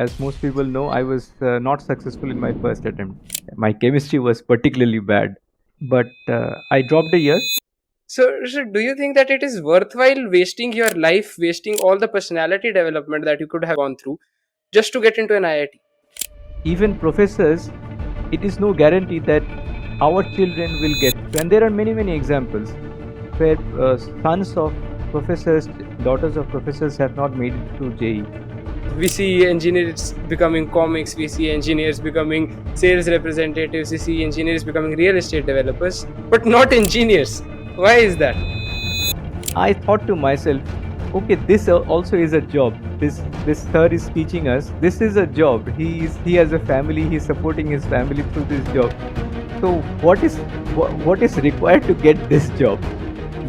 as most people know, I was not successful in my first attempt. My chemistry was particularly bad, but I dropped a year. So, do you think that it is worthwhile wasting your life, wasting all the personality development that you could have gone through just to get into an IIT? Even professors, it is no guarantee that our children will get. And there are many, many examples where sons of professors, daughters of professors have not made it through JEE. We see engineers becoming comics, we see engineers becoming sales representatives, we see engineers becoming real estate developers, but not engineers. Why is that? I thought to myself, okay, this also is a job. This sir is teaching us. This is a job. He has a family. He's supporting his family through this job. So what is required to get this job?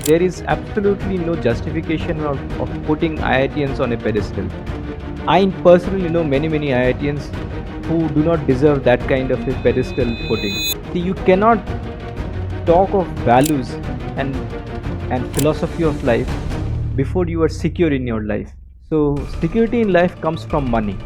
There is absolutely no justification of putting IITians on a pedestal. I personally know many IITians who do not deserve that kind of a pedestal putting. See, you cannot talk of values and philosophy of life before you are secure in your life. So security in life comes from money.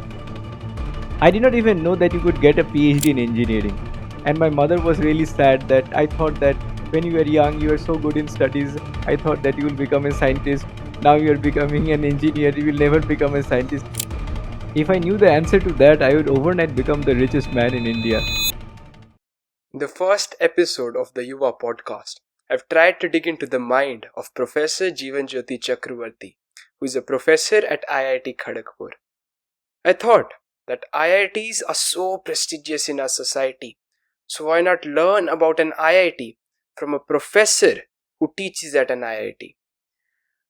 I did not even know that you could get a PhD in engineering. And my mother was really sad that I thought that when you were young, you were so good in studies. I thought that you will become a scientist. Now you are becoming an engineer. You will never become a scientist. If I knew the answer to that, I would overnight become the richest man in India. In the first episode of the Yuva Podcast, I've tried to dig into the mind of Professor Jeevanjyoti Chakraborty, who is a professor at IIT Kharagpur. I thought that IITs are so prestigious in our society, so why not learn about an IIT from a professor who teaches at an IIT?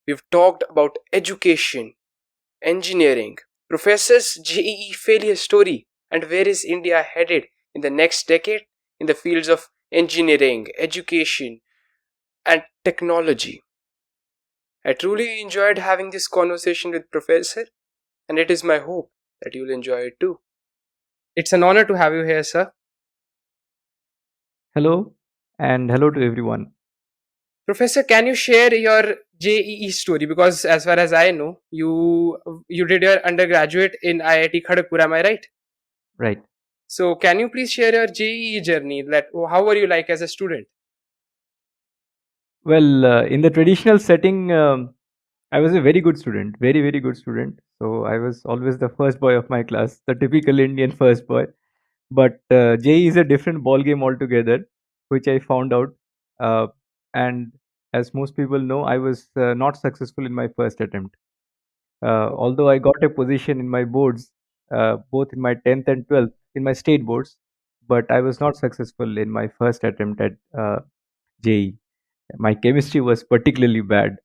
We've talked about education, engineering, professors' JEE failure story, and where is India headed in the next decade in the fields of engineering, education, and technology. I truly enjoyed having this conversation with Professor, and it is my hope that you'll enjoy it too. It's an honor to have you here, sir. Hello, and hello to everyone. Professor, can you share your JEE story? Because as far as I know, you did your undergraduate in IIT Kharagpur. Am I right? Right. So, can you please share your JEE journey? That how were you like as a student? Well, in the traditional setting, I was a very good student, very good student. So I was always the first boy of my class, the typical Indian first boy. But JEE is a different ball game altogether, which I found out. Uh, and as most people know, I was not successful in my first attempt. Although I got a position in my boards, both in my 10th and 12th, in my state boards, but I was not successful in my first attempt at JEE. My chemistry was particularly bad.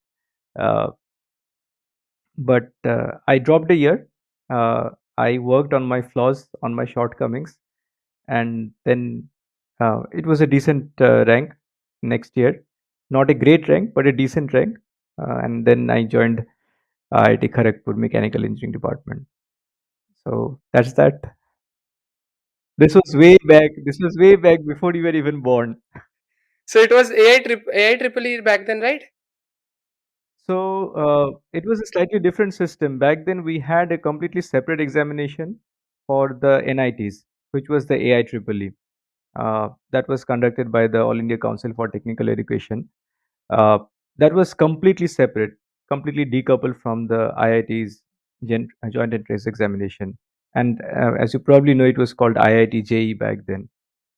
Uh, but I dropped a year. I worked on my flaws, on my shortcomings, and then it was a decent rank next year. Not a great rank, but a decent rank. And then I joined IIT Kharagpur Mechanical Engineering Department. So that's that. This was way back. This was way back before you were even born. So it was AI triple E back then, right? So it was a slightly different system. Back then, we had a completely separate examination for the NITs, which was the AIEEE. That was conducted by the All India Council for Technical Education. Uh, that was completely separate, completely decoupled from the IIT's joint entrance examination. And as you probably know, it was called IIT JEE back then.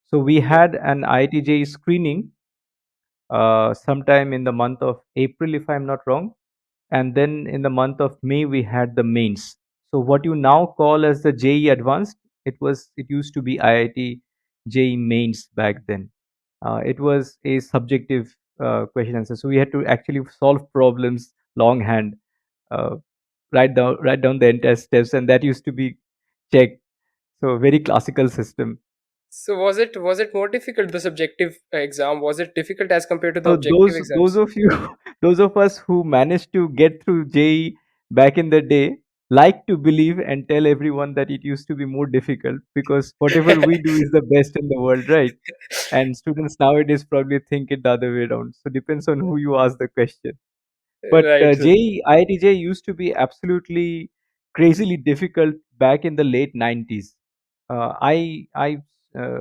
So we had an IIT JEE screening sometime in the month of April, if I'm not wrong, and then in the month of May we had the mains. So what you now call as the JEE Advanced, it used to be IIT JEE Mains back then. It was a subjective question answer, so we had to actually solve problems longhand, uh, write down the entire steps, and that used to be checked. So very classical system. So was it more difficult the subjective exam? Was it difficult as compared to the So objective those exams? of you, those of us who managed to get through JEE back in the day, like to believe and tell everyone that it used to be more difficult because whatever we do is the best in the world, right? And students nowadays probably think it the other way around. So depends on who you ask the question. But Right. JEE, IIT JEE used to be absolutely crazily difficult back in the late 90s. I uh,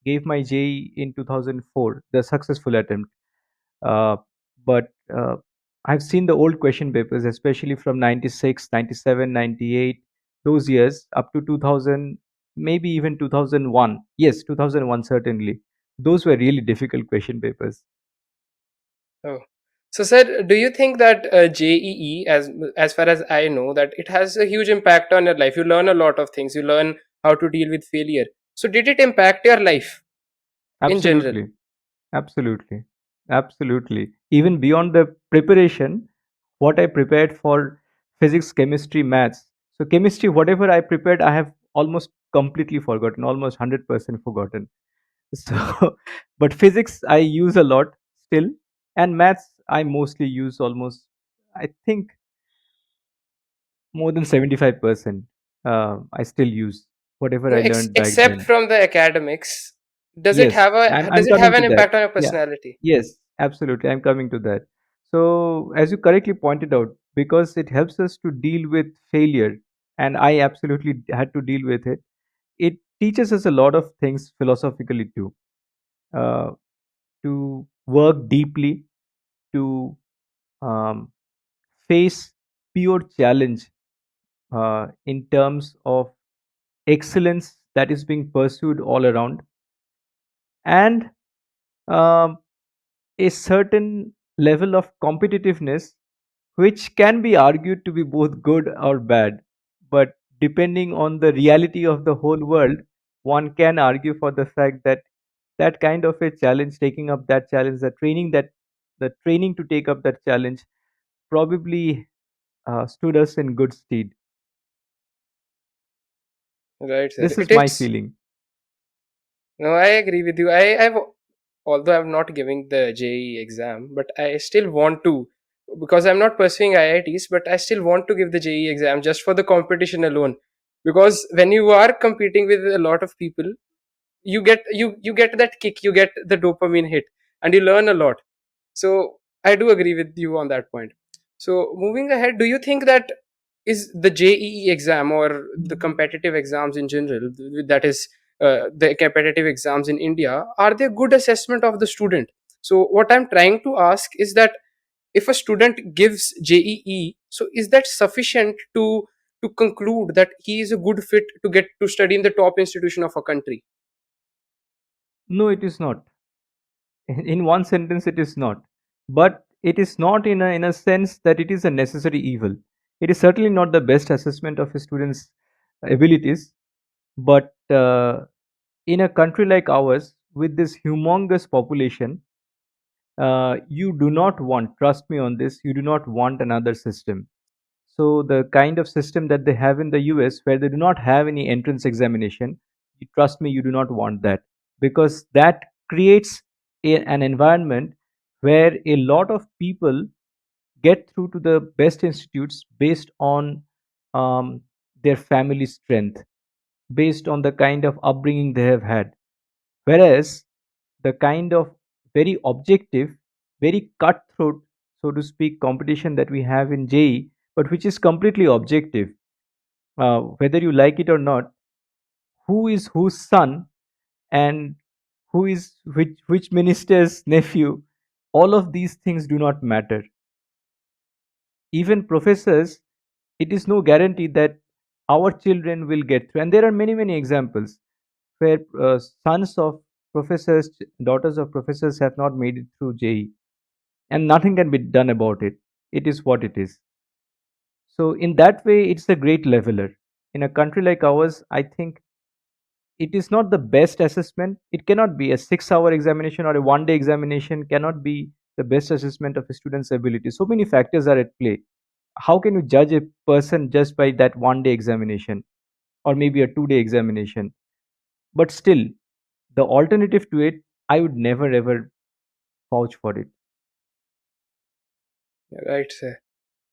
gave my JEE in 2004, the successful attempt. Uh, but I've seen the old question papers, especially from 96, 97, 98, those years up to 2000, maybe even 2001. Yes, 2001 certainly. Those were really difficult question papers. Oh. So, sir, do you think that JEE, as far as I know, that it has a huge impact on your life? You learn a lot of things. You learn how to deal with failure. So, did it impact your life in general? Absolutely. Absolutely. Absolutely. Even beyond the preparation, what I prepared for physics, chemistry, maths. So, chemistry, whatever I prepared, I have almost completely forgotten, almost 100% forgotten. So, but physics, I use a lot still. And maths, I mostly use almost, I think, more than 75%. I still use whatever No, I learned back except then. from the academics, Yes, I'm does it have coming an to that. impact on your Yeah. personality? Yes, absolutely. I'm coming to that. So, as you correctly pointed out, because it helps us to deal with failure, and I absolutely had to deal with it, it teaches us a lot of things philosophically too. Uh, to work deeply, to um, face pure challenge in terms of excellence that is being pursued all around, and um, a certain level of competitiveness which can be argued to be both good or bad. But depending on the reality of the whole world, one can argue for the fact that that kind of a challenge, taking up that challenge, the training to take up that challenge, probably stood us in good stead. Right, sir. This It is my is. feeling. No, I agree with you. I've although I'm not giving the JEE exam, but I still want to, because I'm not pursuing IITs, but I still want to give the JEE exam just for the competition alone. Because when you are competing with a lot of people, you get that kick, you get the dopamine hit, and you learn a lot. So I do agree with you on that point. So moving ahead, do you think that is the JEE exam or the competitive exams in general, that is the competitive exams in India, are they good assessment of the student? So what I'm trying to ask is that if a student gives JEE, so is that sufficient to conclude that he is a good fit to get to study in the top institution of a country? No, it is not. In one sentence, it is not. But it is not in a sense that it is a necessary evil. It is certainly not the best assessment of a student's abilities. But in a country like ours, with this humongous population, you do not want, trust me on this, you do not want another system. So the kind of system that they have in the US, where they do not have any entrance examination, trust me, you do not want that, because that creates an environment where a lot of people get through to the best institutes based on their family strength, based on the kind of upbringing they have had. Whereas the kind of very objective, very cutthroat, so to speak, competition that we have in JE, but which is completely objective, whether you like it or not, who is whose son and who is which minister's nephew, all of these things do not matter. Even professors, it is no guarantee that our children will get through. And there are many examples where sons of professors, daughters of professors have not made it through JE, and nothing can be done about it. It is what it is. So, in that way, it's a great leveler. In a country like ours, I think it is not the best assessment. It cannot be a 6 hour examination or a 1 day examination, cannot be the best assessment of a student's ability. So many factors are at play. How can you judge a person just by that 1 day examination or maybe a 2 day examination? But still, the alternative to it, I would never ever vouch for it. Right, sir.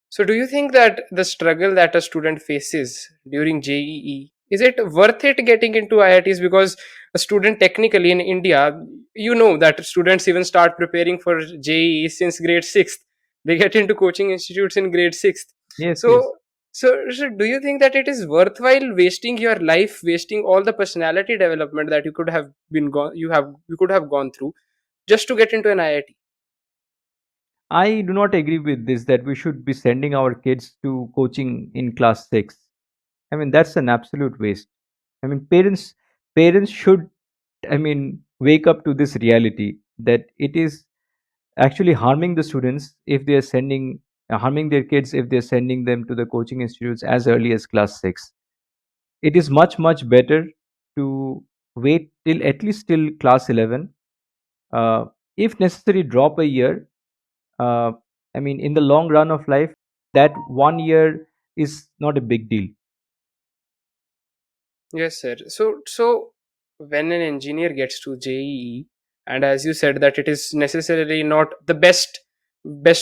So, do you think that the struggle that a student faces during JEE, is it worth it getting into IITs? Because a student technically in India, you know that students even start preparing for JEE since grade 6th. They get into coaching institutes in grade 6th. Yes, yes. So, So do you think that it is worthwhile wasting your life, wasting all the personality development that you could have been gone, you could have gone through, just to get into an IIT? I do not agree with this that we should be sending our kids to coaching in class 6. I mean, that's an absolute waste. I mean, parents should, I mean, wake up to this reality that it is actually harming the students if they are sending harming their kids if they're sending them to the coaching institutes as early as class 6. It is much better to wait till at least till class 11, uh, if necessary drop a year. uh, I mean, in the long run of life, that 1 year is not a big deal. Yes, sir. So when an engineer gets to JEE, and as you said that it is necessarily not the best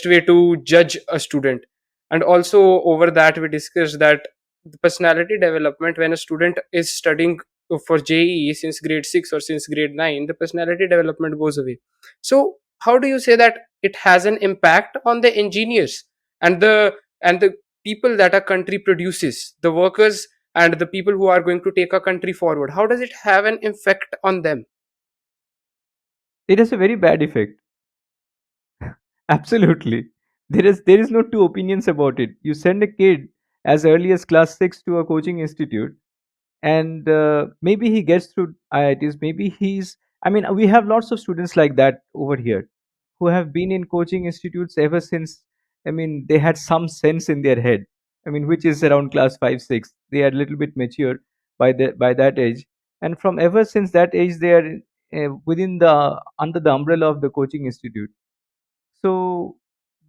way to judge a student, and also over that we discussed that the personality development when a student is studying for JEE since grade 6 or since grade 9, the personality development goes away. So how do you say that it has an impact on the engineers and the people that a country produces, the workers and the people who are going to take a country forward? How does it have an effect on them? It has a very bad effect. Absolutely. There is no two opinions about it. You send a kid as early as class 6 to a coaching institute, and maybe he gets through IITs. Maybe he's. I mean, we have lots of students like that over here who have been in coaching institutes ever since. I mean, they had some sense in their head. I mean, which is around class 5, 6. They are a little bit mature by that age, and from ever since that age, they are within the under the umbrella of the coaching institute. So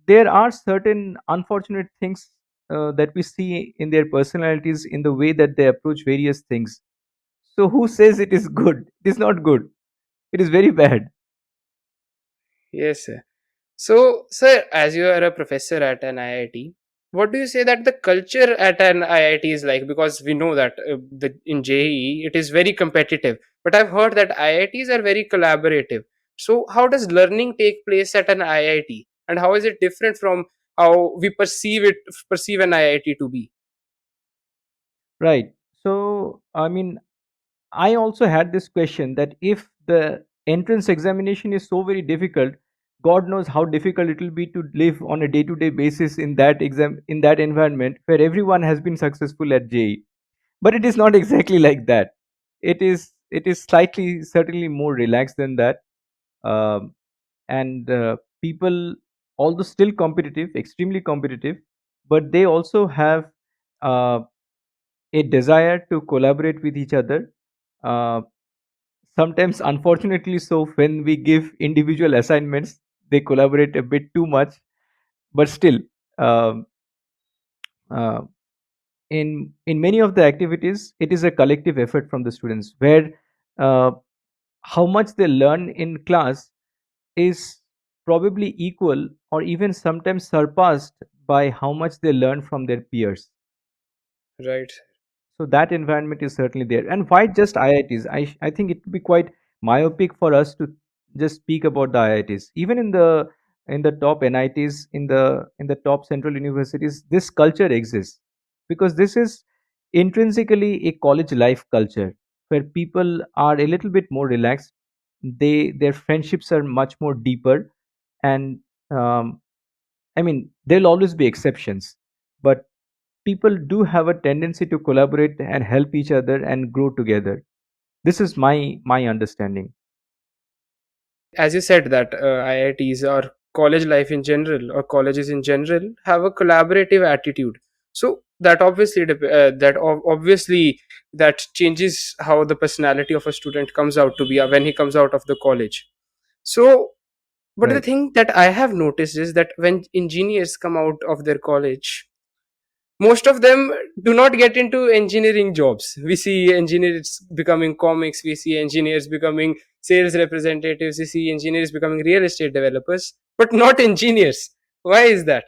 there are certain unfortunate things that we see in their personalities, in the way that they approach various things. So who says it is good? It is not good. It is very bad. Yes, sir. So, sir, as you are a professor at an IIT, what do you say that the culture at an IIT is like? Because we know that in JEE it is very competitive, but I've heard that IITs are very collaborative. So, how does learning take place at an IIT, and how is it different from how we perceive an IIT to be? Right. So I mean, I also had this question that if the entrance examination is so very difficult, God knows how difficult it will be to live on a day-to-day basis in that exam in that environment where everyone has been successful at JE. But it is not exactly like that. It is slightly certainly more relaxed than that. Um, and people, although still competitive, extremely competitive, but they also have uh, a desire to collaborate with each other. Uh, Sometimes, unfortunately, so when we give individual assignments, they collaborate a bit too much. But still, um, uh, in many of the activities, it is a collective effort from the students where uh, how much they learn in class is probably equal or even sometimes surpassed by how much they learn from their peers. Right. So that environment is certainly there. And why just IITs? I think it would be quite myopic for us to just speak about the IITs. Even in the top NITs, in the top central universities, this culture exists because this is intrinsically a college life culture where people are a little bit more relaxed. Their friendships are much more deeper, and um, I mean, there'll always be exceptions, but people do have a tendency to collaborate and help each other and grow together. This is my understanding. As you said that IITs or college life in general or colleges in general have a collaborative attitude. So that obviously that changes how the personality of a student comes out to be when he comes out of the college. So, but the Right. thing that I have noticed is that when engineers come out of their college, most of them do not get into engineering jobs. We see engineers becoming comics, we see engineers becoming sales representatives, we see engineers becoming real estate developers, but not engineers. Why is that?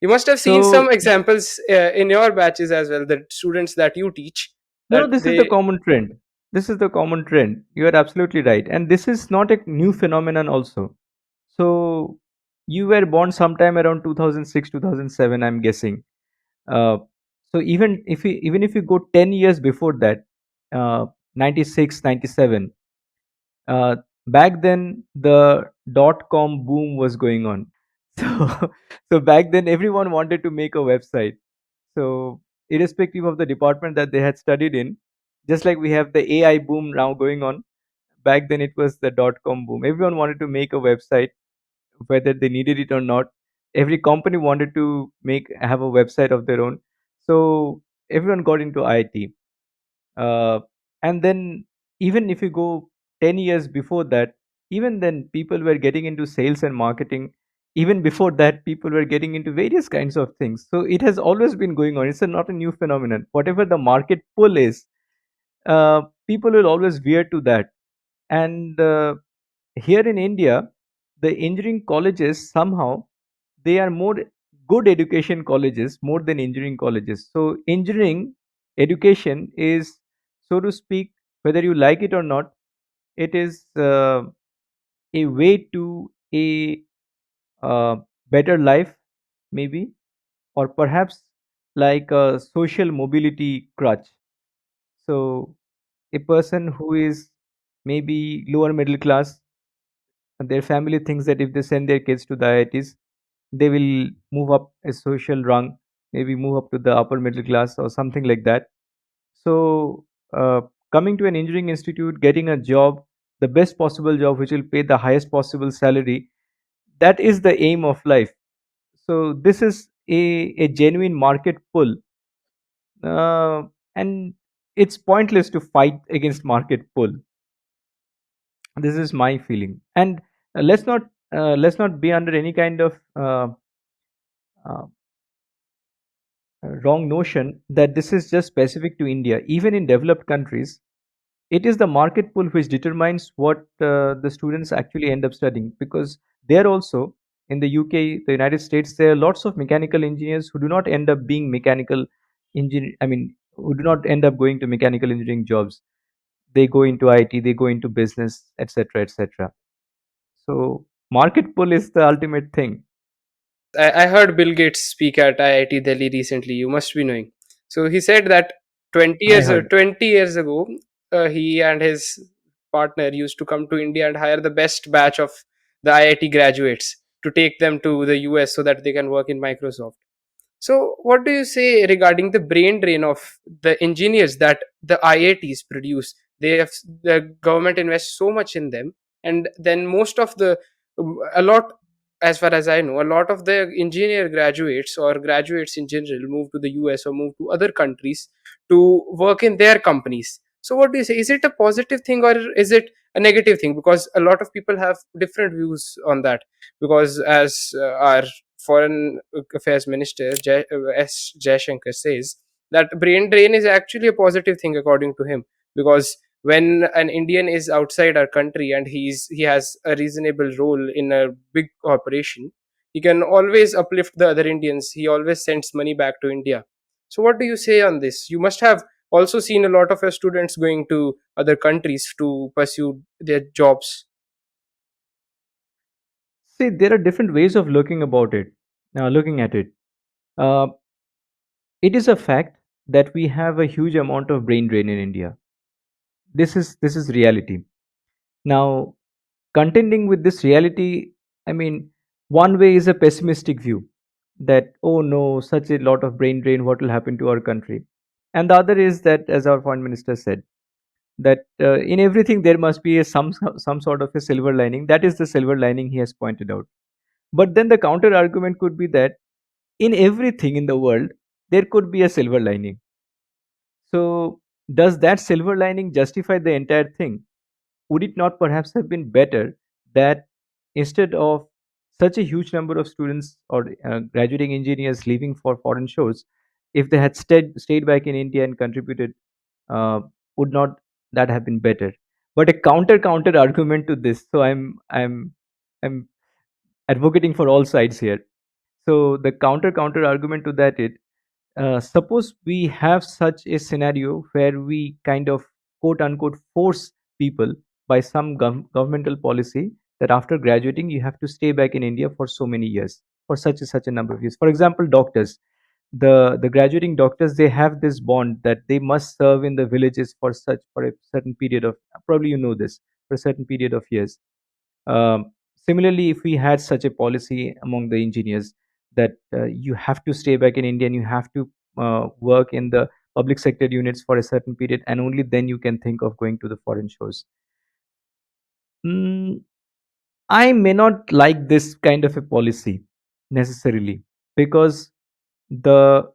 You must have seen some So, examples in your batches as well, the students that you teach, no, that this is the they. common trend. This is the common trend. You are absolutely right. And this is not a new phenomenon also. So, you were born sometime around 2006, 2007, I'm guessing. Uh, so even if you go 10 years before that, 96, 97, uh, back then the dot com boom was going on. So so back then everyone wanted to make a website. So irrespective of the department that they had studied in, just like we have the AI boom now going on, back then it was the dot com boom. Everyone wanted to make a website, whether they needed it or not. Every company wanted to have a website of their own. So everyone got into IT. uh, and then even if you go 10 years before that, even then people were getting into sales and marketing. Even before that, people were getting into various kinds of things. So it has always been going on. It's not a new phenomenon. Whatever the market pull is, people will always veer to that. And here in India, the engineering colleges somehow, they are more good education colleges more than engineering colleges. So engineering education is, so to speak, whether you like it or not, it is a way to a better life, maybe, or perhaps like a social mobility crutch. So a person who is maybe lower middle class, their family thinks that if they send their kids to the IITs, they will move up a social rung, maybe move up to the upper middle class or something like that. So, coming to an engineering institute, getting a job, the best possible job, which will pay the highest possible salary, that is the aim of life. So, this is a genuine market pull, uh, and it's pointless to fight against market pull. This is my feeling. And let's not be under any kind of uh, wrong notion that this is just specific to India. Even in developed countries, it is the market pull which determines what the students actually end up studying. Because there also, in the UK, the United States, there are lots of mechanical engineers who do not end up being mechanical engineer. I mean, who do not end up going to mechanical engineering jobs. They go into IT, they go into business, etc., etc. So market pull is the ultimate thing. I heard Bill Gates speak at IIT Delhi recently. You must be knowing. So he said that 20 I years heard. 20 years ago, he and his partner used to come to India and hire the best batch of the IIT graduates to take them to the US so that they can work in Microsoft. So, what do you say regarding the brain drain of the engineers that the IITs produce? The government invests so much in them, and then most of a lot, as far as I know, a lot of the engineer graduates or graduates in general move to the US or move to other countries to work in their companies. So, what do you say? Is it a positive thing or is it a negative thing? Because a lot of people have different views on that. Because as our Foreign Affairs Minister S. Jaishankar says that brain drain is actually a positive thing according to him, because when an Indian is outside our country and he has a reasonable role in a big corporation, he can always uplift the other Indians. He always sends money back to India. So what do you say on this? You must have also seen a lot of your students going to other countries to pursue their jobs. See, there are different ways of looking at it. Uh, it is a fact that we have a huge amount of brain drain in India. This is reality. Now, contending with this reality, I mean, one way is a pessimistic view that, oh no, such a lot of brain drain, what will happen to our country? And the other is that, as our foreign minister said, that in everything there must be some sort of a silver lining. That is the silver lining he has pointed out. But then the counter argument could be that in everything in the world there could be a silver lining. So does that silver lining justify the entire thing? Would it not perhaps have been better that instead of such a huge number of students or graduating engineers leaving for foreign shores, if they had stayed back in India and contributed, uh, would not that have been better? But a counter argument to this. So I'm advocating for all sides here. So the counter argument to that is, suppose we have such a scenario where we kind of quote unquote force people by some governmental policy that after graduating you have to stay back in India for so many years, for such a number of years. For example, doctors. The graduating doctors, they have this bond that they must serve in the villages for a certain period of, probably you know this, for a certain period of years. Similarly, if we had such a policy among the engineers that you have to stay back in India and you have to work in the public sector units for a certain period, and only then you can think of going to the foreign shores. Mm, I may not like this kind of a policy necessarily, because the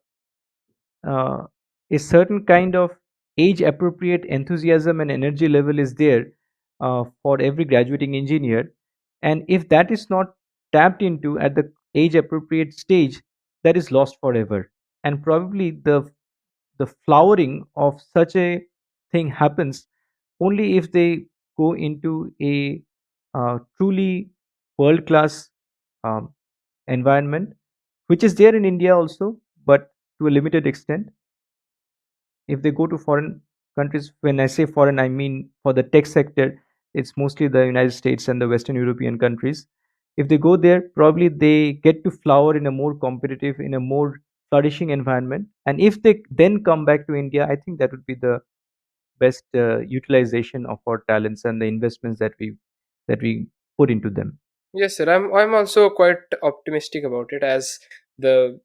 uh, a certain kind of age appropriate enthusiasm and energy level is there for every graduating engineer, and if that is not tapped into at the age appropriate stage, that is lost forever. And probably the flowering of such a thing happens only if they go into a truly world class um, environment, which is there in India also, but to a limited extent. If they go to foreign countries, when I say foreign, I mean for the tech sector, it's mostly the United States and the Western European countries. If they go there, probably they get to flower in a more competitive, in a more flourishing environment. And if they then come back to India, I think that would be the best utilization of our talents and the investments that we put into them. Yes, sir. I'm also quite optimistic about it, as the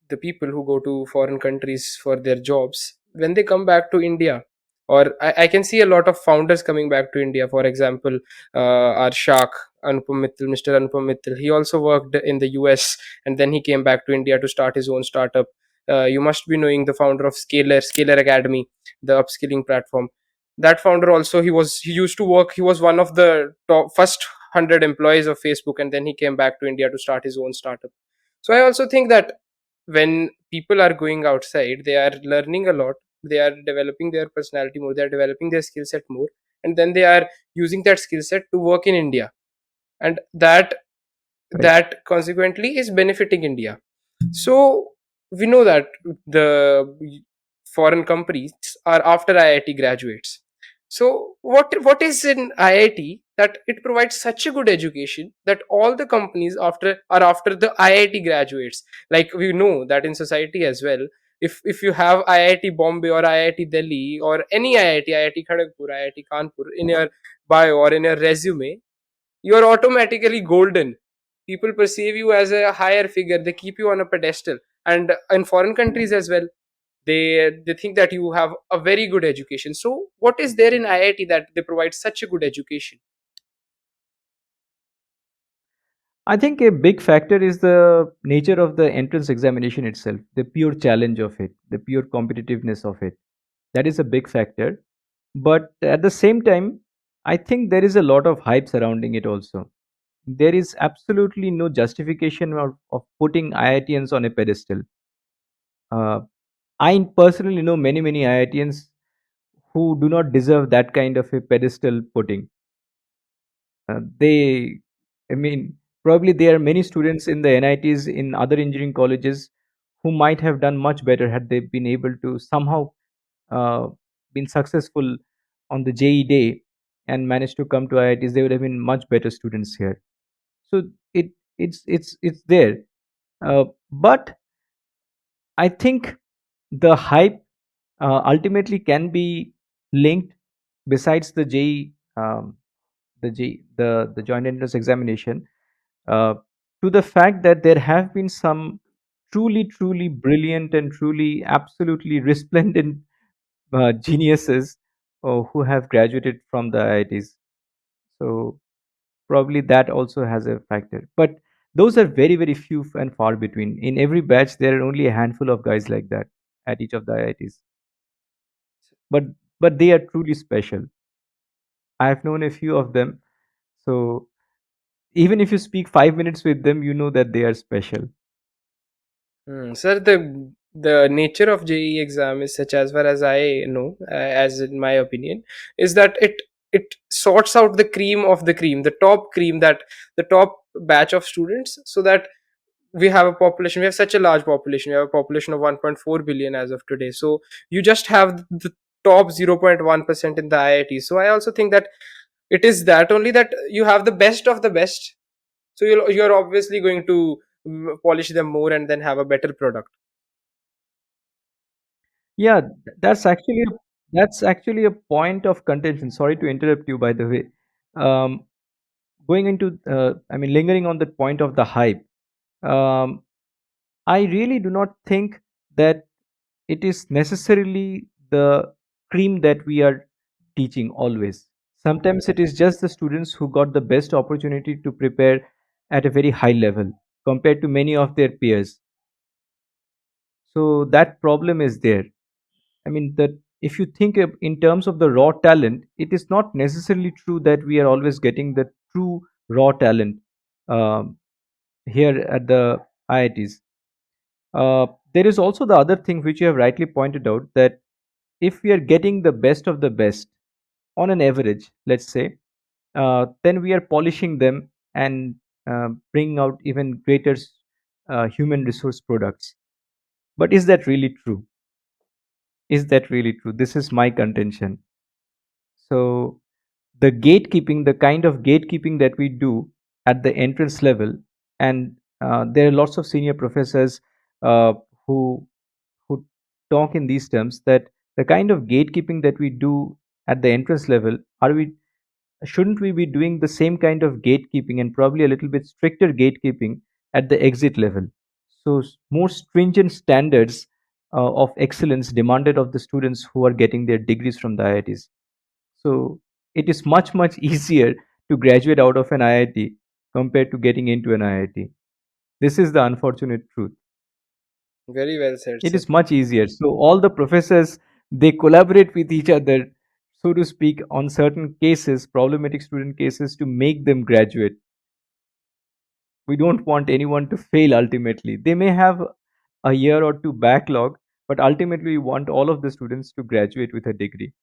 the people who go to foreign countries for their jobs, when they come back to India, or I can see a lot of founders coming back to India. For example, our Shak Anupam Mittal, Mr. Anupam Mittal, he also worked in the US, and then he came back to India to start his own startup. You must be knowing the founder of Scalar Academy, the upskilling platform. That founder also, he used to work, he was one of the top first 100 employees of Facebook, and then he came back to India to start his own startup. So I also think that when people are going outside, they are learning a lot, they are developing their personality more, they are developing their skill set more, and then they are using that skill set to work in India, and that Right. that consequently is benefiting India. So we know that the foreign companies are after IIT graduates. So what is in IIT that it provides such a good education that all the companies after the IIT graduates? Like, we know that in society as well, if you have IIT Bombay or IIT Delhi or any IIT Kharagpur, IIT Kanpur in your bio or in your resume, you are automatically golden. People perceive you as a higher figure, they keep you on a pedestal. And in foreign countries as well, they think that you have a very good education. So what is there in IIT that they provide such a good education? I think a big factor is the nature of the entrance examination itself, the pure challenge of it, the pure competitiveness of it. That is a big factor. But at the same time, I think there is a lot of hype surrounding it also. There is absolutely no justification of putting IITians on a pedestal. Uh, I personally know many, many IITians who do not deserve that kind of a pedestal putting. I mean, probably there are many students in the NITs, in other engineering colleges, who might have done much better had they been able to somehow uh, been successful on the JEE day and managed to come to IITs. They would have been much better students here. So it's there, but I think the hype ultimately can be linked, besides the JEE, the joint entrance examination, uh, to the fact that there have been some truly brilliant and truly absolutely resplendent geniuses who have graduated from the IITs. So probably that also has a factor. But those are very few and far between. In every batch, there are only a handful of guys like that at each of the IITs. But but they are truly special. I have known a few of them. So even if you speak 5 minutes with them, you know that they are special. Sir, the nature of JEE exam is such, as far as I know, as in my opinion, is that it sorts out the cream of the cream, the top cream, that the top batch of students, so that we have such a large population, we have a population of 1.4 billion as of today. So you just have the top 0.1% in the IIT. So I also think that it is that only, that you have the best of the best, so you're obviously going to polish them more and then have a better product. Yeah, that's actually a point of contention. Sorry to interrupt you, by the way. Um, Going into, I mean, lingering on the point of the hype. Um, I really do not think that it is necessarily the cream that we are teaching always. Sometimes it is just the students who got the best opportunity to prepare at a very high level compared to many of their peers. So that problem is there. I mean, that if you think in terms of the raw talent, it is not necessarily true that we are always getting the true raw talent um, here at the IITs. There is also the other thing which you have rightly pointed out, that if we are getting the best of the best on an average, let's say, then we are polishing them and bringing out even greater human resource products. But is that really true? Is that really true? This is my contention. So the gatekeeping, the kind of gatekeeping that we do at the entrance level, and there are lots of senior professors uh, who who talk in these terms, that the kind of gatekeeping that we do at the entrance level, are we shouldn't we be doing the same kind of gatekeeping and probably a little bit stricter gatekeeping at the exit level? So more stringent standards of excellence demanded of the students who are getting their degrees from the IITs. So it is much easier to graduate out of an IIT compared to getting into an IIT. This is the unfortunate truth. Very well said, It sir. is much easier. So all the professors, they collaborate with each other, so to speak, on certain cases, problematic student cases, to make them graduate. We don't want anyone to fail ultimately. They may have a year or two backlog, but ultimately we want all of the students to graduate with a degree.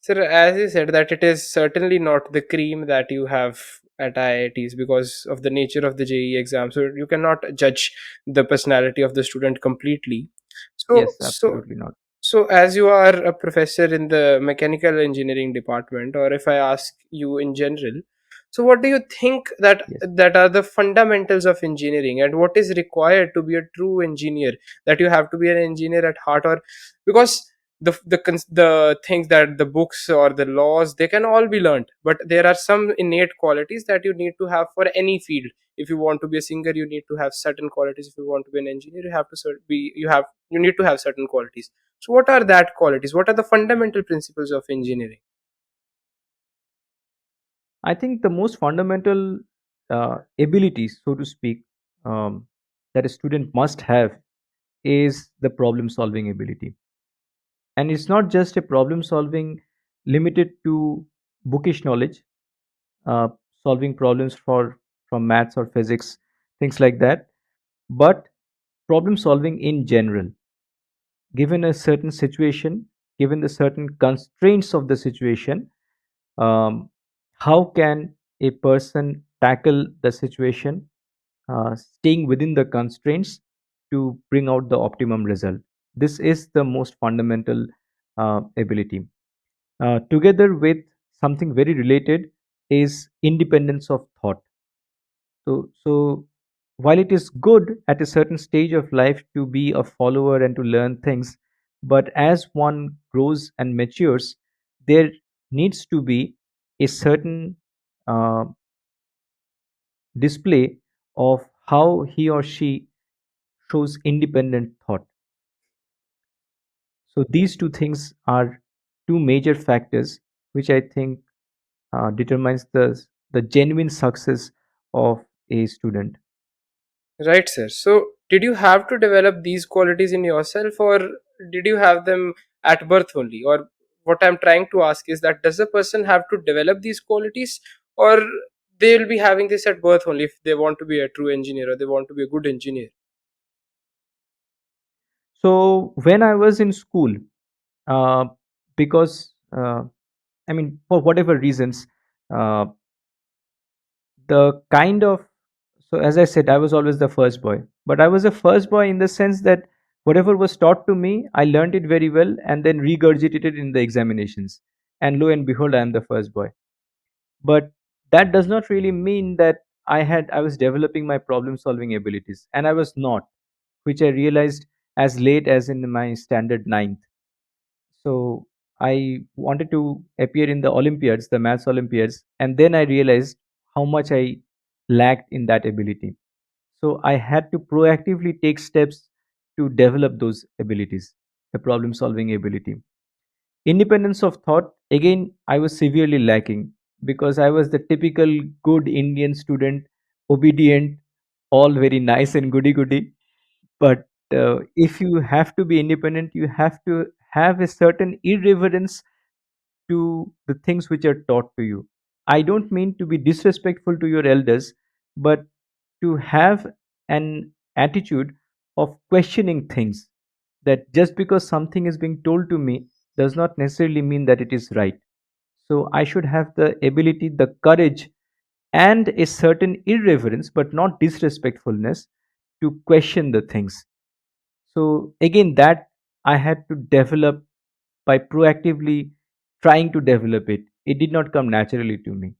Sir, as you said, that it is certainly not the cream that you have at IITs because of the nature of the JEE exam. So you cannot judge the personality of the student completely. So, Yes, so, absolutely not. so as you are a professor in the mechanical engineering department, or if I ask you in general, so what do you think Yes. that are the fundamentals of engineering, and what is required to be a true engineer? That you have to be an engineer at heart, or because the things that the books or the laws, they can all be learned, but there are some innate qualities that you need to have for any field. If you want to be a singer, you need to have certain qualities. If you want to be an engineer, you have to be you need to have certain qualities. So what are that qualities? What are the fundamental principles of engineering? I think the most fundamental abilities, so to speak, um, that a student must have is the problem solving ability. And it's not just a problem solving limited to bookish knowledge, uh, solving problems from maths or physics, things like that, but problem solving in general. Given a certain situation, given the certain constraints of the situation, um, how can a person tackle the situation, staying within the constraints to bring out the optimum result? This is the most fundamental ability. Together with something very related is independence of thought. So while it is good at a certain stage of life to be a follower and to learn things, but as one grows and matures, there needs to be a certain uh, display of how he or she shows independent thought. So these two things are two major factors which I think determines the genuine success of a student. Right, sir. So, did you have to develop these qualities in yourself, or did you have them at birth only? Or what I'm trying to ask is that does a person have to develop these qualities, or they will be having this at birth only if they want to be a true engineer or they want to be a good engineer? So when I was in school, uh, because I mean, for whatever reasons, uh, the kind of, so as I said, I was always the first boy, but I was a first boy in the sense that whatever was taught to me, I learned it very well and then regurgitated in the examinations. And lo and behold, I am the first boy. But that does not really mean that I was developing my problem solving abilities, and I was not, which I realized as late as in my standard ninth. So I wanted to appear in the Olympiads, the maths Olympiads, and then I realized how much I lacked in that ability. So I had to proactively take steps to develop those abilities, the problem solving ability. Independence of thought, again, I was severely lacking because I was the typical good Indian student, obedient, all very nice and goody goody. But if you have to be independent, you have to have a certain irreverence to the things which are taught to you. I don't mean to be disrespectful to your elders, but to have an attitude of questioning things, that just because something is being told to me does not necessarily mean that it is right. So I should have the ability, the courage, and a certain irreverence, but not disrespectfulness, to question the things. So again, that I had to develop by proactively trying to develop it. It did not come naturally to me.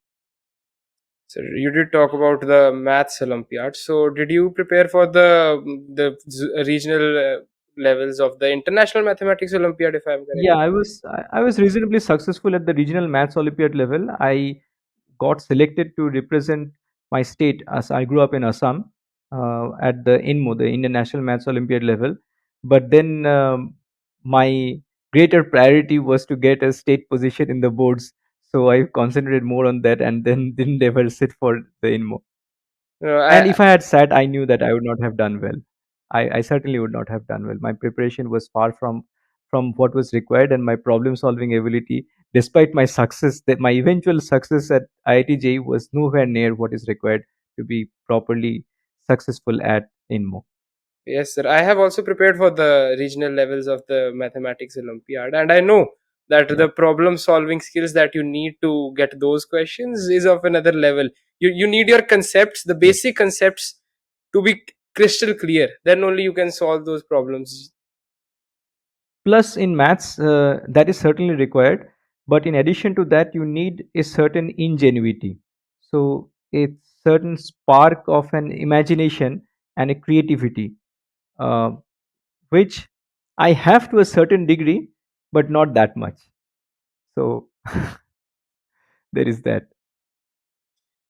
So you did talk about the maths Olympiad. So did you prepare for the regional levels of the International Mathematics Olympiad, if I'm correct? Yeah, I was reasonably successful at the regional maths Olympiad level. I got selected to represent my state, as I grew up in Assam, at the INMO, the Indian National Maths Olympiad level. But then my greater priority was to get a state position in the boards. So I concentrated more on that and then didn't ever sit for the INMO. And I if I had sat, I knew that I would not have done well. I certainly would not have done well. My preparation was far from what was required, and my problem solving ability, despite my success, that my eventual success at IIT JEE was nowhere near what is required to be properly successful at INMO. Yes, sir. I have also prepared for the regional levels of the Mathematics Olympiad, and I know that Yeah. the problem solving skills that you need to get those questions is of another level. You need your concepts, the Yes. basic concepts, to be crystal clear. Then only you can solve those problems. Plus, in maths, that is certainly required. But in addition to that, you need a certain ingenuity. So, a certain spark of an imagination and a creativity, uh, which I have to a certain degree, but not that much. So, there is that.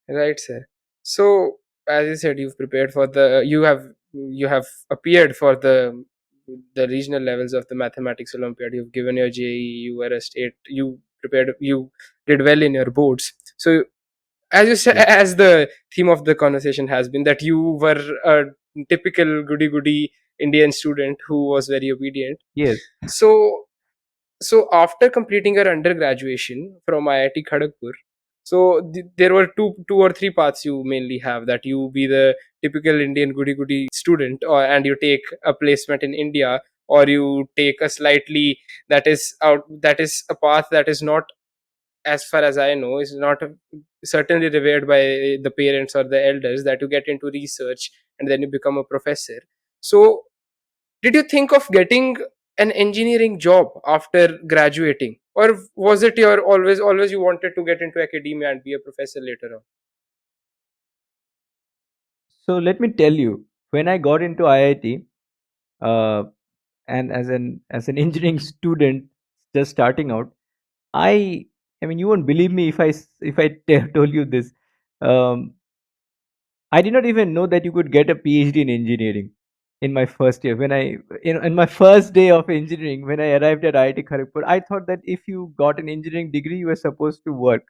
Right, sir. So, as you said, you've prepared for the you have appeared for the regional levels of the Mathematics Olympiad. You've given your JEE. You were a state. You prepared. You did well in your boards. So, as you said, Yes. as the theme of the conversation has been that you were a typical goody goody Indian student who was very obedient. Yes. So, so after completing your undergraduation from IIT Kharagpur, so there were two or three paths you mainly have, that you be the typical Indian goody goody student, and you take a placement in India, or you take a slightly that is a path that is not, as far as I know, is not certainly revered by the parents or the elders, that you get into research and then you become a professor. So did you think of getting an engineering job after graduating, or was it your always you wanted to get into academia and be a professor later on? So, let me tell you, when I got into IIT, uh, and as an engineering student just starting out, I I mean, you won't believe me if I told you this. Um, I did not even know that you could get a PhD in engineering in my first year. When in my first day of engineering, when I arrived at IIT Kharagpur, I thought that if you got an engineering degree, you were supposed to work.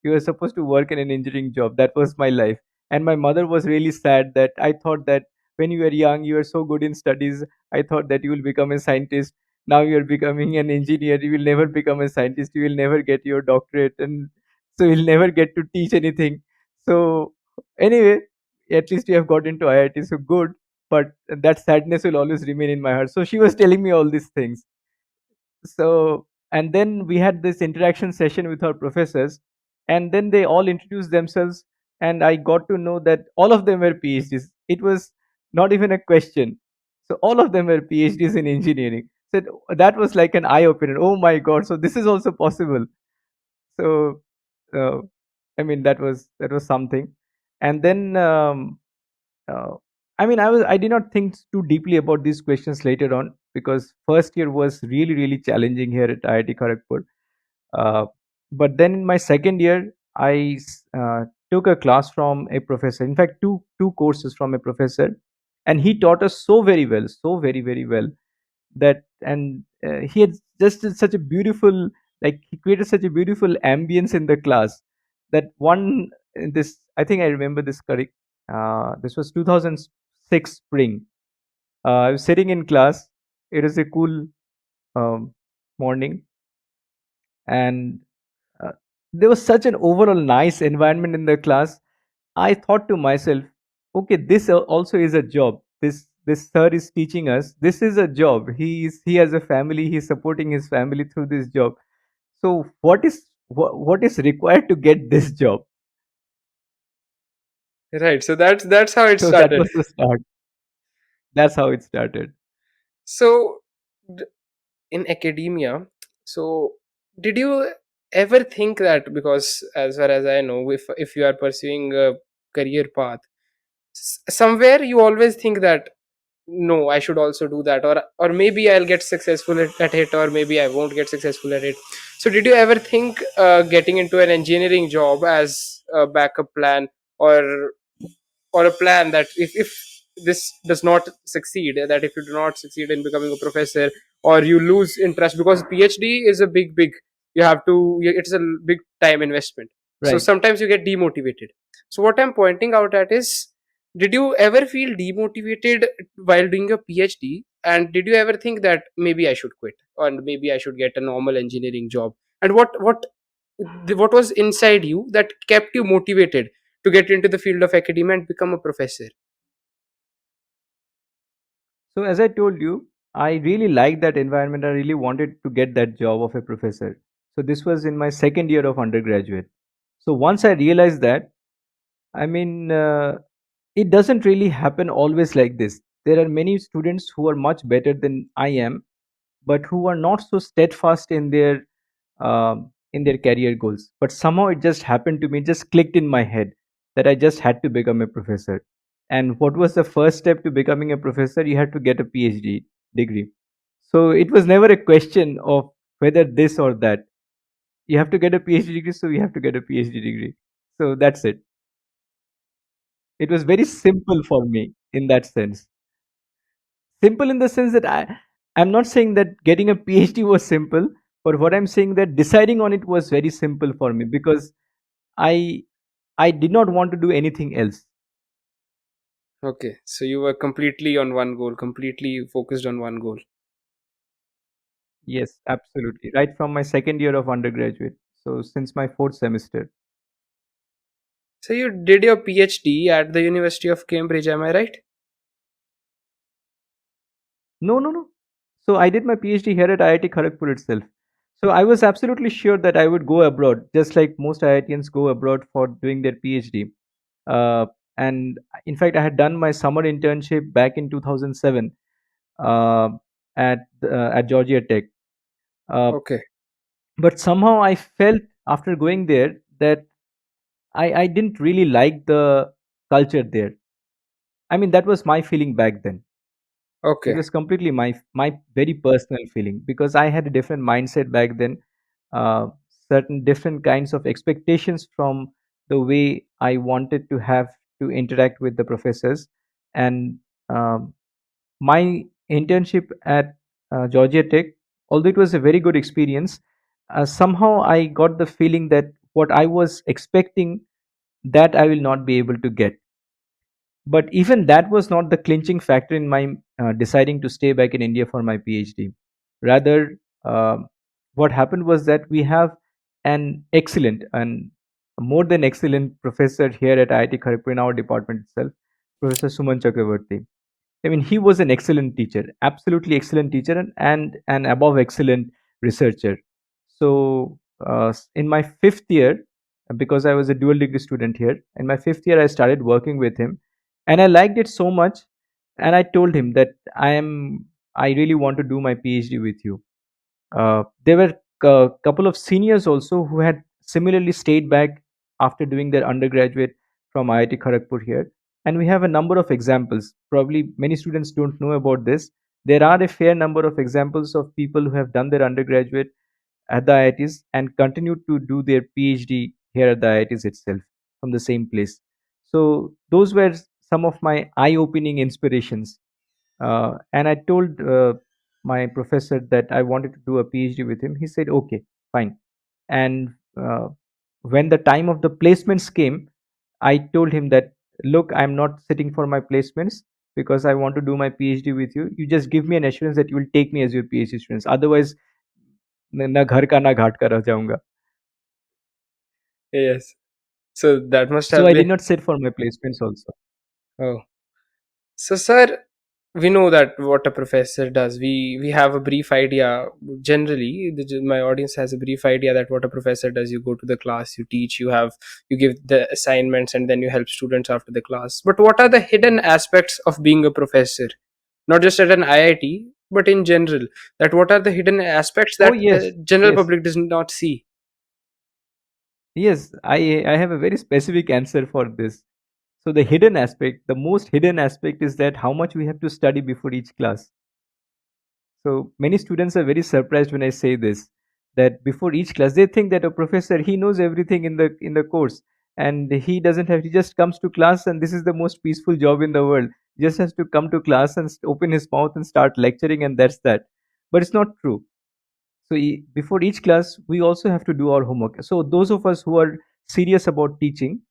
You were supposed to work in an engineering job. That was my life. And my mother was really sad that I thought that when you were young, you were so good in studies. I thought that you will become a scientist. Now you're becoming an engineer. You will never become a scientist. You will never get your doctorate. And so you'll never get to teach anything. So, anyway, at least you have got into IIT. So good. But that sadness will always remain in my heart. So she was telling me all these things. So, and then we had this interaction session with our professors, and then they all introduced themselves, and I got to know that all of them were PhDs. It was not even a question. So all of them were PhDs in engineering. So that was like an eye opener. Oh my god, so this is also possible. So uh, I mean, that was something. And then I mean, I did not think too deeply about these questions later on because first year was really really challenging here at IIT Kharagpur. Uh, but then in my second year, took a class from a professor. In fact, two courses from a professor, and he taught us so very well, so very well that, and he had just such a beautiful, like he created such a beautiful ambience in the class that one this I think I remember this correct. This was 2006 spring. I was sitting in class. It was a cool um, morning, and uh, there was such an overall nice environment in the class. I thought to myself, okay, this also is a job. This sir is teaching us. This is a job. He has a family. He's supporting his family through this job. So what is required to get this job? Right. So that's how it So that started. was the start. That's how it started. So d- in academia, so did you ever think that, because as far as I know, if you are pursuing a career path, somewhere you always think that no, I should also do that, or maybe I'll get successful at it, or maybe I won't get successful at it. So did you ever think getting into an engineering job as a backup plan, or a plan that if this does not succeed, that if you do not succeed in becoming a professor, or you lose interest, because PhD is a big, you have to, it's a big time investment, so Right. sometimes you get demotivated. So what I'm pointing out at is, did you ever feel demotivated while doing a PhD, and did you ever think that maybe I should quit, or maybe I should get a normal engineering job? And what was inside you that kept you motivated to get into the field of academia and become a professor? So as I told you, I really liked that environment. I really wanted to get that job of a professor. So this was in my second year of undergraduate. So once I realized that, I mean, it doesn't really happen always like this. There are many students who are much better than I am, but who are not so steadfast in their career goals. But somehow it just happened to me, it just clicked in my head that I just had to become a professor. And what was the first step to becoming a professor? You had to get a PhD degree. So it was never a question of whether this or that. You have to get a PhD degree, so you have to get a PhD degree. So that's it. It was very simple for me in that sense. Simple in the sense that I'm not saying that getting a PhD was simple, but what I'm saying that deciding on it was very simple for me because I I did not want to do anything else. Okay, so you were completely on one goal, completely focused on one goal. Yes, absolutely. Right from my second year of undergraduate. So since my fourth semester. So you did your PhD at the University of Cambridge, am I right? No, no, no. So I did my PhD here at IIT Kharagpur itself. So I was absolutely sure that I would go abroad, just like most IITians go abroad for doing their PhD. Uh, and in fact, I had done my summer internship back in 2007 uh, at Georgia Tech. Uh, Okay, but somehow I felt after going there that I didn't really like the culture there. I mean, that was my feeling back then. It okay, was completely my very personal feeling because I had a different mindset back then, uh, certain different kinds of expectations from the way I wanted to have to interact with the professors, and um, my internship at Georgia Tech, although it was a very good experience, somehow I got the feeling that what I was expecting that I will not be able to get. But even that was not the clinching factor in my deciding to stay back in India for my PhD. Rather, what happened was that we have an excellent and more than excellent professor here at IIT Kharagpur in our department itself, Professor Suman Chakraborty. I mean, he was an excellent teacher, absolutely excellent teacher, and an above excellent researcher. So, in my fifth year, because I was a dual degree student here, in my fifth year, I started working with him, and I liked it so much. And I told him that I really want to do my PhD with you. There were a couple of seniors also who had similarly stayed back after doing their undergraduate from IIT Kharagpur here. And we have a number of examples. Probably many students don't know about this. There are a fair number of examples of people who have done their undergraduate at the IITs and continue to do their PhD here at the IITs itself from the same place. So those were some of my eye-opening inspirations. And I told my professor that I wanted to do a PhD with him. He said, "Okay, fine." And when the time of the placements came, I told him that, "Look, I'm not sitting for my placements because I want to do my PhD with you. You just give me an assurance that you will take me as your PhD students. Otherwise, ना घर का ना घाट का रह जाऊंगा." Yes. So that must So have I been. did not sit for my placements also. Oh. So, sir, we know that what a professor does. We have a brief idea. Generally, my audience has a brief idea that what a professor does. You go to the class, you teach, you give the assignments, and then you help students after the class. But what are the hidden aspects of being a professor? Not just at an IIT, but in general. That what are the hidden aspects Oh that yes, the general yes, public does not see? yes. I have a very specific answer for this. So the hidden aspect, the most hidden aspect is that how much we have to study before each class. So many students are very surprised when I say this, that before each class they think that a professor, he knows everything in the course, and he doesn't have, he just comes to class and this is the most peaceful job in the world. He just has to come to class and open his mouth and start lecturing, and that's that. But it's not true. So before each class we also have to do our homework. So those of us who are serious about teaching,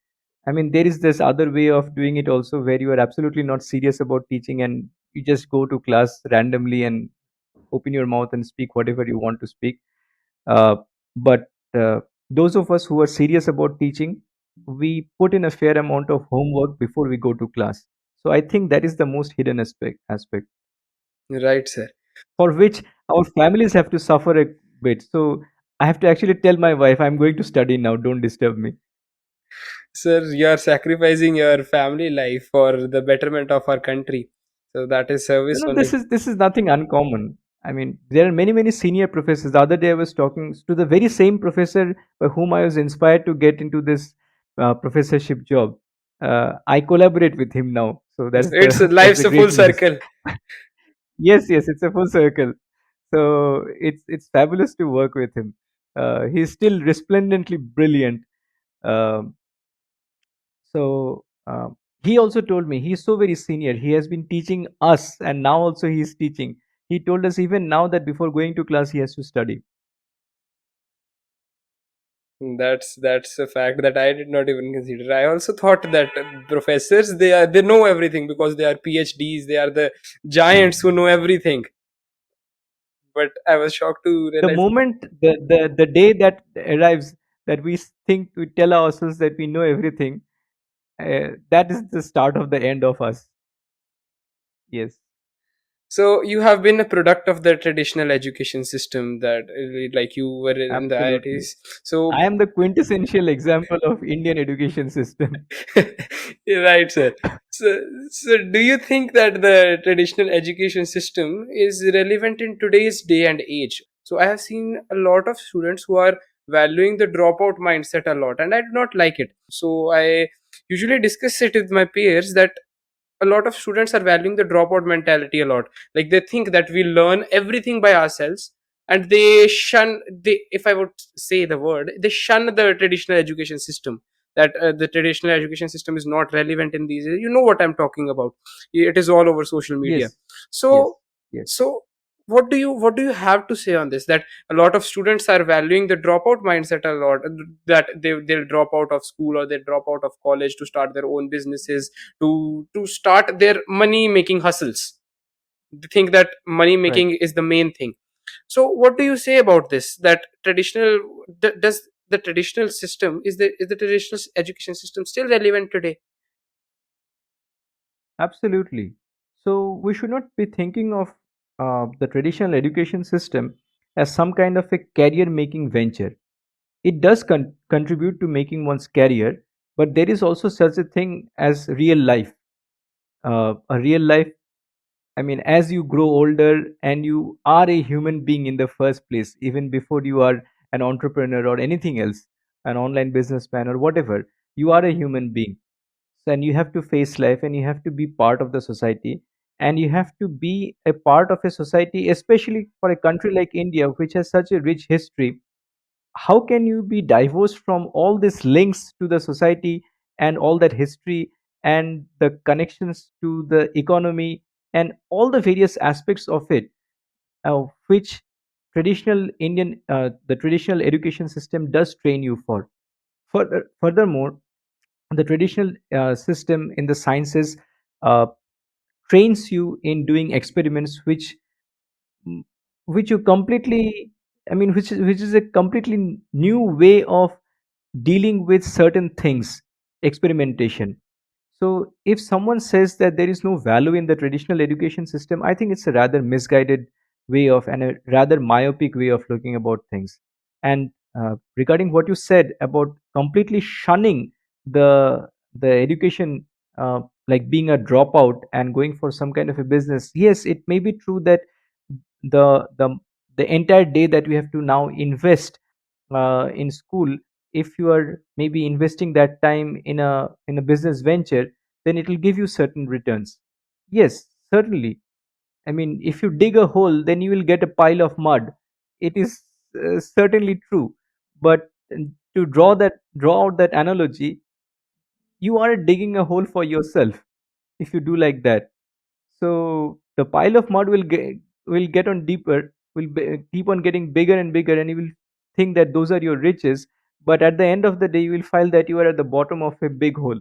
I mean, there is this other way of doing it also where you are absolutely not serious about teaching and you just go to class randomly and open your mouth and speak whatever you want to speak. Uh, but those of us who are serious about teaching, we put in a fair amount of homework before we go to class. So I think that is the most hidden aspect Right, sir. for which our families have to suffer a bit. So I have to actually tell my wife, I'm going to study now, don't disturb me. Sir, you are sacrificing your family life for the betterment of our country. So that is You service know, only. this is nothing uncommon. I mean, there are many senior professors. The other day, I was talking to the very same professor by whom I was inspired to get into this professorship job. I collaborate with him now, so that's It's the that's life's the a full great news. circle. Yes, yes, it's a full circle. So it's fabulous to work with him. He's still resplendently brilliant. Um, so he also told me he's so very senior. He has been teaching us, and now also he's teaching. He told us even now that before going to class, he has to study. That's a fact that I did not even consider. I also thought that professors they know everything because they are PhDs. They are the giants who know everything. But I was shocked to The realize. moment the day that arrives that think we tell ourselves that we know everything, that is the start of the end of us. Yes. So you have been a product of the traditional education system that, like you were in the Absolutely. IITs. So I am the quintessential example of Indian education system. you're right, sir. So do you think that the traditional education system is relevant in today's day and age? So I have seen a lot of students who are valuing the dropout mindset a lot, and I do not like it. So I usually discuss it with my peers that a lot of students are valuing the dropout mentality a lot. Like they think that we learn everything by ourselves, and they shun they if I would say the word, they shun the traditional education system. That the traditional education system is not relevant in these. You know what I'm talking about. It is all over social media. Yes. Yes. So Yes. so what do you have to say on this? That a lot of students are valuing the dropout mindset a lot. That they'll drop out of school or they drop out of college to start their own businesses, to start their money making hustles. They think that money Right. making is the main thing. So what do you say about this? That does the traditional system, is the traditional education system still relevant today? Absolutely. So we should not be thinking of the traditional education system as some kind of a career making venture. It does contribute to making one's career, but there is also such a thing as real life. A real life, I mean, as you grow older and you are a human being in the first place, even before you are an entrepreneur or anything else, an online businessman or whatever, you are a human being. So, and you have to face life, and you have to be part of the society, and you have to be a part of a society, especially for a country like India, which has such a rich history. How can you be divorced from all these links to the society and all that history and the connections to the economy and all the various aspects of it, which the traditional education system does train you for. Furthermore, the traditional system in the sciences uh, trains you in doing experiments mm, which you completely, I mean, which is a completely new way of dealing with certain things, experimentation. So if someone says that there is no value in the traditional education system, I think it's a rather misguided way of, and a rather myopic way of looking about things. And regarding what you said about completely shunning the education, like being a dropout and going for some kind of a business, yes, it may be true that the the the entire day that we have to now invest in school, if you are maybe investing that time in a business venture, then it will give you certain returns. Yes, certainly. I mean, if you dig a hole, then you will get a pile of mud. It is certainly true. But to draw out that analogy, you are digging a hole for yourself if you do like that. So the pile of mud will get on deeper, keep on getting bigger and bigger, and you will think that those are your riches. But at the end of the day, you will find that you are at the bottom of a big hole.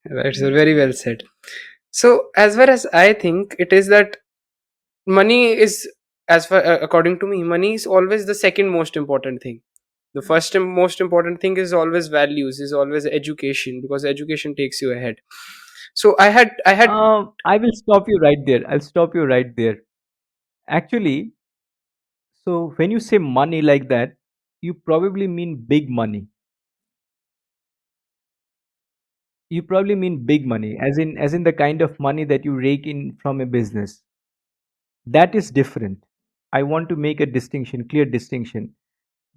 Right, so very well said. So, as far as I think, it is that money is, as far according to me, money is always the second most important thing. The first and most important thing is always values, is always education, because education takes you ahead. So I had I will stop you right there. I'll stop you right there. Actually, so when you say money like that, you probably mean big money. You probably mean big money, as in the kind of money that you rake in from a business. That is different. I want to make a distinction, clear distinction,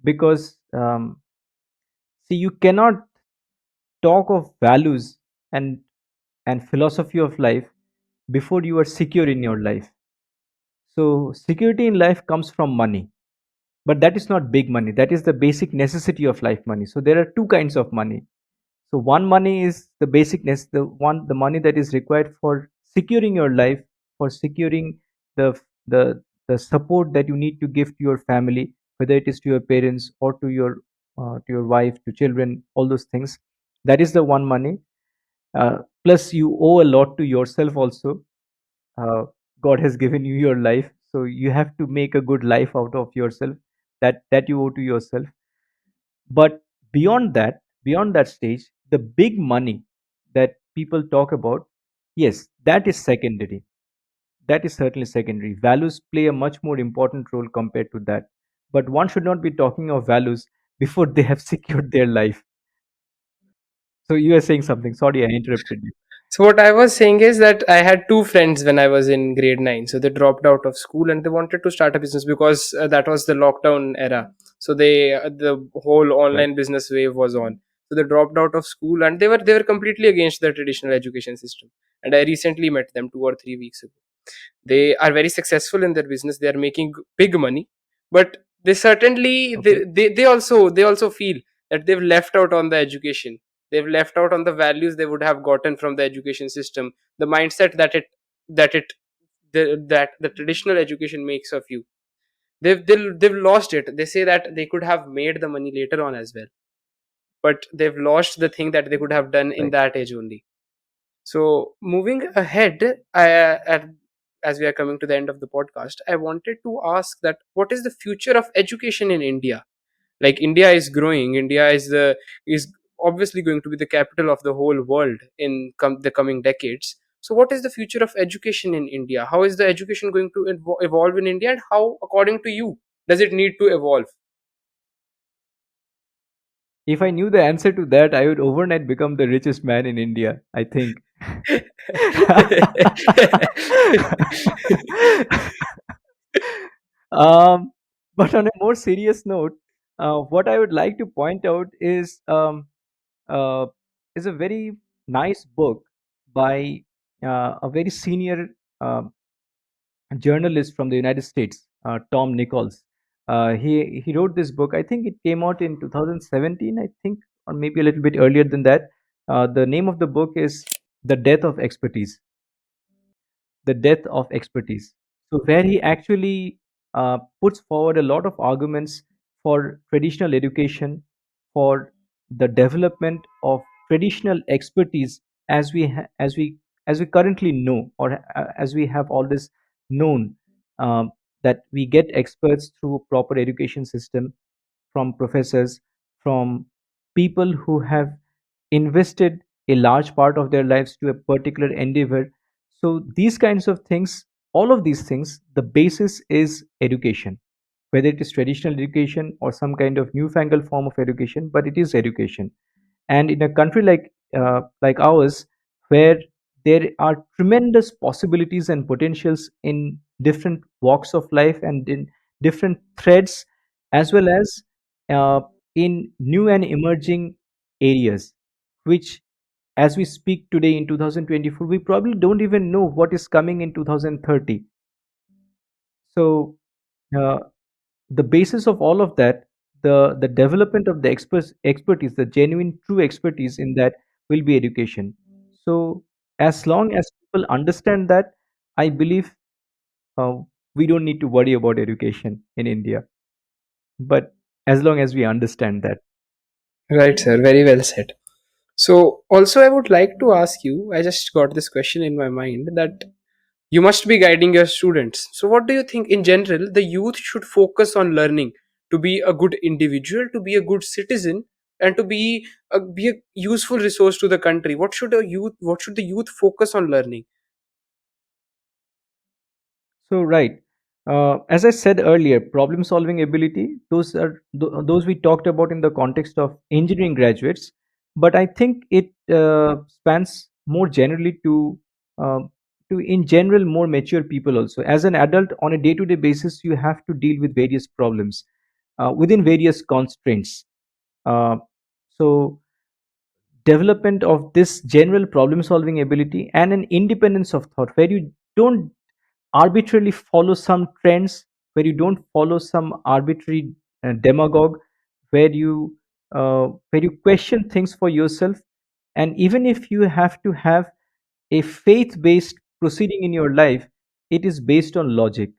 because see, you cannot talk of values and philosophy of life before you are secure in your life. So security in life comes from money, but that is not big money. That is the basic necessity of life money. So there are two kinds of money. So one money is the basicness, the money that is required for securing your life, for securing the the support that you need to give to your family, whether it is to your parents or to your wife, to children, all those things. That is the one money. Plus, you owe a lot to yourself also. Uh, God has given you your life, so you have to make a good life out of yourself. That you owe to yourself. But beyond that stage, the big money that people talk about, yes, that is secondary. That is certainly secondary. Values play a much more important role compared to that. But one should not be talking of values before they have secured their life. So you are saying something. Sorry, I interrupted you. So what I was saying is that I had two friends when I was in grade 9. So they dropped out of school and they wanted to start a business because that was the lockdown era. So the whole Right. online business wave was on. So they dropped out of school and they were completely against the traditional education system. And I recently met them 2 or 3 weeks ago. They are very successful in their business. They are making big money, but they certainly Okay. they also feel that they've left out on the education. They've left out on the values they would have gotten from the education system, the mindset that the traditional education makes of you. They've lost it. They say that they could have made the money later on as well, but they've lost the thing that they could have done in Right. that age only. So moving ahead, as we are coming to the end of the podcast, I wanted to ask that what is the future of education in India? Like, India is growing. India is obviously going to be the capital of the whole world in the coming decades. So what is the future of education in India? How is the education going to evolve in India, and how, according to you, does it need to evolve? If I knew the answer to that, I would overnight become the richest man in India, I think. um, but on a more serious note, what I would like to point out uh, is a very nice book by a very senior uh, journalist from the United States, Tom Nichols. He wrote this book. I think it came out in 2017, I think, or maybe a little bit earlier than that. The name of the book is The Death of Expertise. The Death of Expertise. So, where he actually puts forward a lot of arguments for traditional education, for the development of traditional expertise as we currently know, or as we have always known, that we get experts through proper education system, from professors, from people who have invested a large part of their lives to a particular endeavor. So these kinds of things, all of these things, the basis is education, whether it is traditional education or some kind of newfangled form of education, but it is education. And in a country like ours, where there are tremendous possibilities and potentials in different walks of life and in different threads, as well as uh, in new and emerging areas, which, as we speak today in 2024, we probably don't even know what is coming in 2030. So uh, the basis of all of that, the development of the expertise, the genuine true expertise in that, will be education. So as long as people understand that, I believe uh, we don't need to worry about education in India, but as long as we understand that. Right, sir. Very well said. So, also, I would like to ask you, I just got this question in my mind that you must be guiding your students. So, what do you think in general the youth should focus on learning to be a good individual, to be a good citizen, and to be a useful resource to the country? What should the youth focus on learning? So right, as I said earlier, problem solving ability, those we talked about in the context of engineering graduates, but I think it spans more generally uh, to in general more mature people also. As an adult, on a day to day basis, you have to deal with various problems within various constraints. Uh, so development of this general problem solving ability and an independence of thought, where you don't arbitrarily follow some trends, where you don't follow some arbitrary demagogue, where you question things for yourself, and even if you have to have a faith based proceeding in your life, it is based on logic.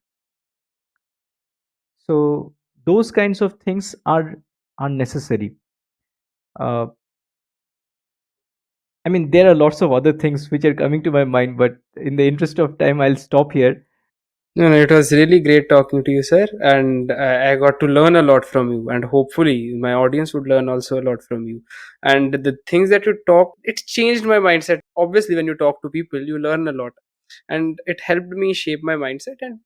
So those kinds of things are necessary. uh, I mean, there are lots of other things which are coming to my mind, but in the interest of time, I'll stop here. No, no, it was really great talking to you, sir, and I got to learn a lot from you, and hopefully my audience would learn also a lot from you. And the things that you talk, it changed my mindset. Obviously, when you talk to people, you learn a lot, and it helped me shape my mindset. And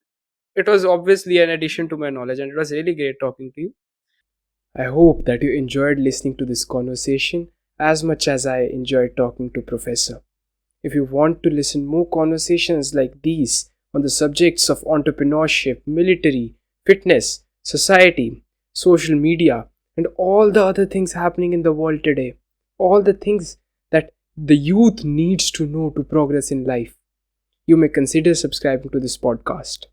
it was obviously an addition to my knowledge, and it was really great talking to you. I hope that you enjoyed listening to this conversation as much as I enjoyed talking to Professor. If you want to listen more conversations like these on the subjects of entrepreneurship, military, fitness, society, social media, and all the other things happening in the world today, all the things that the youth needs to know to progress in life, you may consider subscribing to this podcast.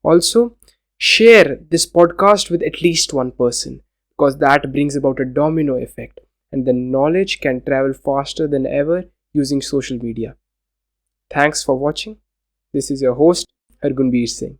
Also, share this podcast with at least one person, because that brings about a domino effect and the knowledge can travel faster than ever using social media. Thanks for watching. This is your host, Hargunbir Singh.